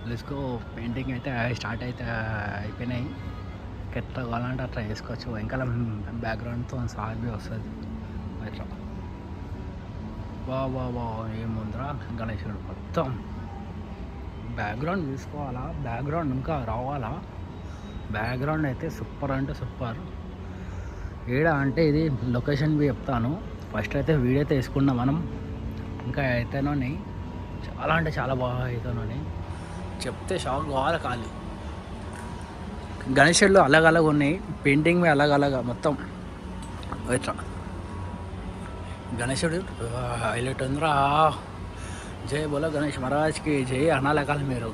Let's painting అయితే start అయితే అయిపోయినాయి. ఎట్లా కావాలంటే అట్లా చేసుకోవచ్చు. వెనకాల బ్యాక్గ్రౌండ్తో సాగి వస్తుంది అట్లా. బా ఏముందిరా గణేశుడు మొత్తం బ్యాక్గ్రౌండ్ తీసుకోవాలా, బ్యాక్గ్రౌండ్ ఇంకా రావాలా. బ్యాక్గ్రౌండ్ అయితే సూపర్ అంటే సూపర్. ఏడా అంటే ఇది లొకేషన్ చెప్తాను. ఫస్ట్ అయితే వీడియో అయితే వేసుకున్నాం మనం. ఇంకా అయితేనని చాలా అంటే చాలా బాగా అవుతానని చెప్తే షాక్ కావాలి ఖాళీ. గణేశుళ్ళు అలగ్ ఉన్నాయి, పెయింటింగ్ అలగ్ మొత్తం ఇట్లా. గణేశుడు హైలైట్ ఉందిరా. జై బోలో గణేష్ మహారాజ్కి జై అనాల కాదు. మీరు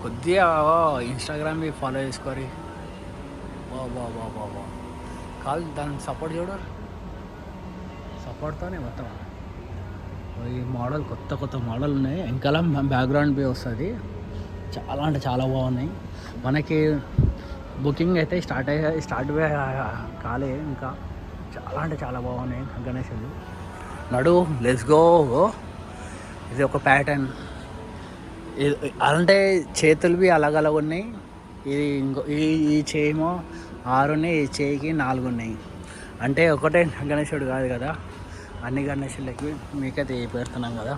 కొద్దిగా ఇన్స్టాగ్రామ్ ఫాలో చేసుకోరి. బా కాదు దాన్ని సపోర్ట్ చూడరు. సపోర్ట్తోనే మొత్తం ఈ మోడల్ కొత్త మోడల్ ఉన్నాయి. వెనకాల బ్యాక్గ్రౌండ్ బి వస్తుంది. చాలా అంటే చాలా బాగున్నాయి. మనకి బుకింగ్ అయితే స్టార్ట్ కాలే ఇంకా. చాలా అంటే చాలా బాగున్నాయి గణేశులు. నడు లెట్స్ గో. ఇది ఒక ప్యాటర్న్. అంటే చేతులు అలగ్ ఉన్నాయి. ఇది ఇంకో ఈ చేయేమో 6 ఉన్నాయి, ఈ చేయికి 4 ఉన్నాయి. అంటే ఒకటే గణేశుడు కాదు కదా, అన్ని గణేశులకి మీకైతే పెడుతున్నాం కదా.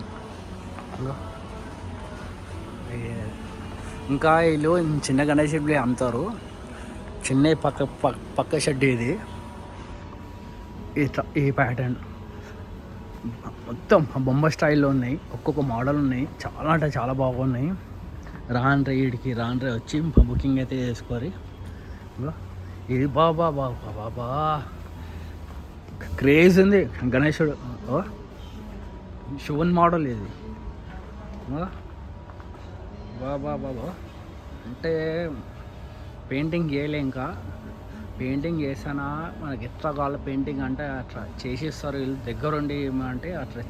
ఇంకా వీళ్ళు చిన్న గణేశుడు అమ్ముతారు. చిన్న పక్క షెడ్ ఇది. ఈ ప్యాటర్న్ మొత్తం బొమ్మ స్టైల్లో ఉన్నాయి. ఒక్కొక్క మోడల్ ఉన్నాయి. చాలా అంటే చాలా బాగున్నాయి. రాండ్రే వీడికి రాండ్రే వచ్చి బుకింగ్ అయితే చేసుకోరి. ఇది బాబా క్రేజ్ ఉంది గణేశుడు. శివన్ మోడల్ ఇది. బాబా అంటే పెయింటింగ్ చేయలే ఇంకా. పెయింటింగ్ చేసానా మనకి ఎట్లా కావాలి పెయింటింగ్ అంటే అట్లా చేసిస్తారు వీళ్ళు. దగ్గరుండి అంటే అట్లా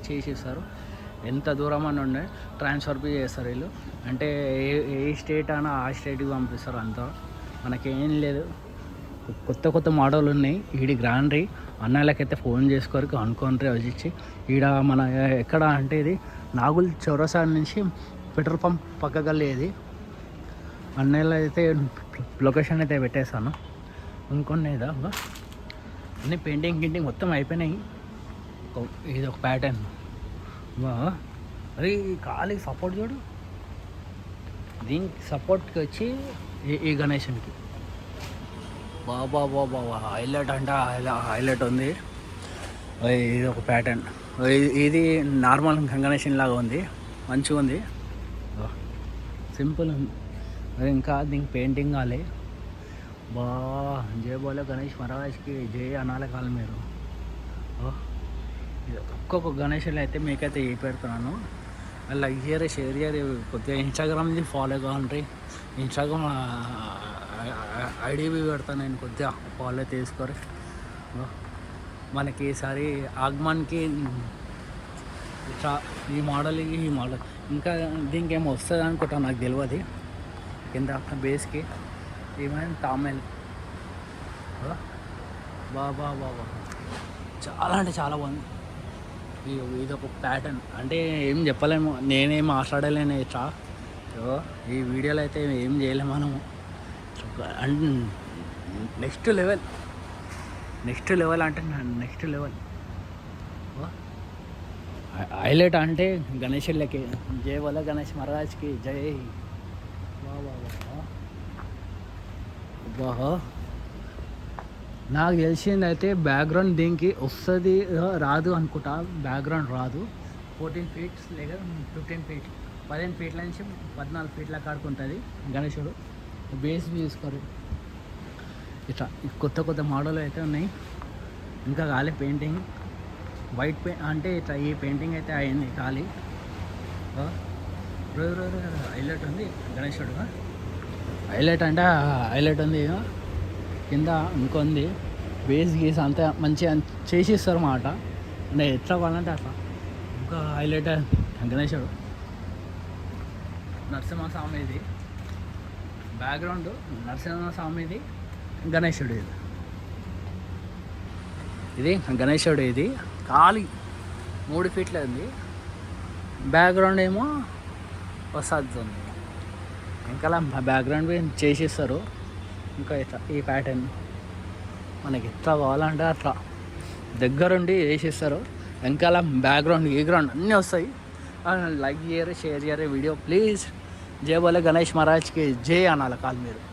చేసిస్తారు. ఎంత దూరం అని ఉండే ట్రాన్స్ఫర్ బి చేస్తారు వీళ్ళు. అంటే ఏ స్టేట్ అయినా ఆ స్టేట్కి పంపిస్తారు. అంతా మనకేం లేదు. కొత్త మోడల్ ఉన్నాయి. ఈడి గ్రాండ్రీ అన్నయ్యలకైతే ఫోన్ చేసుకోరికి అనుకోని వచ్చి ఈడ మన ఎక్కడ అంటే ఇది నాగుల్ చౌరసా నుంచి పెట్రోల్ పంప్ పక్కగల్లేది. అన్నయ్యలు అయితే లొకేషన్ అయితే పెట్టేశాను. ఇంకొన్ని అన్నీ పెయింటింగ్ మొత్తం అయిపోయినాయి. ఇది ఒక ప్యాటర్న్. అది ఖాళీ సపోర్ట్ చూడు. దీనికి సపోర్ట్కి వచ్చి ఈ గణేశునికి బాబా హైలైట్ అంటే హైలైట్ ఉంది. ఇది ఒక ప్యాటర్న్. ఇది నార్మల్ గణేశన్ లాగా ఉంది. మంచిగా ఉంది, సింపుల్ ఉంది. ఇంకా దీనికి పెయింటింగ్ కాలే. జై బోలో గణేష్ మహారాజ్కి జై అనాల కాదు మీరు. ఒక్కొక్క గణేశులు అయితే మీకైతే పెడుతున్నాను. లైక్ చేయరు, షేర్ చేయరు. కొద్దిగా ఇన్స్టాగ్రామ్ది ఫాలో కావండి. ఇన్స్టాగ్రామ్ ఐడి పెడతాను నేను. కొద్దిగా ఫాలో తీసుకోరు. మనకి ఈసారి ఆగమన్కి ఇట్లా ఈ మోడల్ ఇంకా దీనికి ఏమో వస్తుంది అనుకుంటా, నాకు తెలియదు. కింద బేస్కి ఏమైనా తామెల్ బాబా చాలా అంటే చాలా బాగుంది. ఇది ఒక ప్యాటర్న్. అంటే ఏం చెప్పలేము, నేనేం మాట్లాడలేను ఇట్లా. ఈ వీడియోలో అయితే ఏం చేయలేము మనము. అండ్ నెక్స్ట్ లెవెల్ అంటే నెక్స్ట్ లెవెల్ హైలైట్. అంటే గణేశులకి జై బోలో గణేష్ మహారాజ్కి జై. నాకు తెలిసింది అయితే బ్యాక్గ్రౌండ్ దీనికి వస్తుంది రాదు అనుకుంటా. బ్యాక్గ్రౌండ్ రాదు. 14 feet లేక 15 feet, 15 feet నుంచి 14 feet కాడుకుంటుంది గణేశుడు. బేస్ తీసుకోరు. ఇట్లా కొత్త మోడల్ అయితే ఉన్నాయి. ఇంకా ఖాళీ పెయింటింగ్ వైట్ అంటే ఇట్లా ఈ పెయింటింగ్ అయితే అయింది ఖాళీ. హైలైట్ ఉంది గణేశుడు. హైలైట్ అంటే హైలైట్ ఉంది. కింద ఇంకొంది బేస్ గీస్ అంతా మంచిగా చేసిస్తారు మాట. అంటే ఎట్లా కావాలంటే అట్లా. ఇంకా హైలైట్ గణేశుడు. నరసింహస్వామిది బ్యాక్గ్రౌండ్, నరసింహస్వామిది గణేశుడు. ఇది గణేశుడు. ఇది ఖాళీ 3 feet ఉంది. బ్యాక్గ్రౌండ్ ఏమో వస్తుంది జోన్ ఇంకా బ్యాక్గ్రౌండ్ చేసిస్తారు. ఇంకా ఇట్లా ఈ ప్యాటర్న్ మనకి ఎట్లా కావాలంటే అట్లా దగ్గరుండి వేసిస్తారు. వెనకాల బ్యాక్గ్రౌండ్ అన్నీ వస్తాయి. లైక్ చేయరు, షేర్ చేయరు వీడియో ప్లీజ్. జై బోలే గణేష్ మహారాజ్కి జై అనాలి కాల్ మీరు.